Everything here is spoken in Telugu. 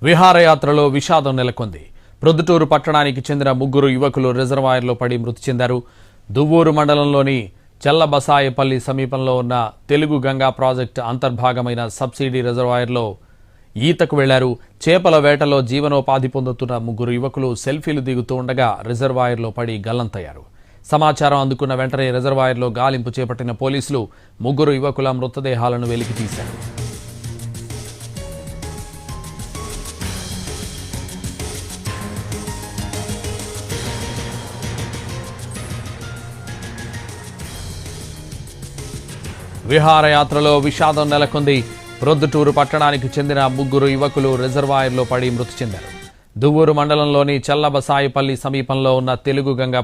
విహారయాత్రలో విషాదం నెలకొంది. ప్రొద్దుటూరు పట్టణానికి చెందిన ముగ్గురు యువకులు రిజర్వాయర్లో పడి మృతి చెందారు. దువ్వూరు మండలంలోని చెల్లబసాయపల్లి సమీపంలో ఉన్న తెలుగు గంగా ప్రాజెక్టు అంతర్భాగమైన సబ్సిడీ రిజర్వాయర్లో ఈతకు వెళ్లారు. చేపల వేటలో జీవనోపాధి పొందుతున్న ముగ్గురు యువకులు సెల్ఫీలు దిగుతూ ఉండగా రిజర్వాయర్లో పడి గల్లంతయ్యారు. సమాచారం అందుకున్న వెంటనే రిజర్వాయర్లో గాలింపు చేపట్టిన పోలీసులు ముగ్గురు యువకుల మృతదేహాలను వెలికితీశారు. విహారయాత్రలో విషాదం నెలకొంది. ప్రొద్దుటూరు పట్టణానికి చెందిన ముగ్గురు యువకులు రిజర్వాయర్లో పడి మృతి చెందారు. దువ్వూరు మండలంలోని చెల్లబసాయపల్లి సమీపంలో ఉన్న తెలుగు గంగా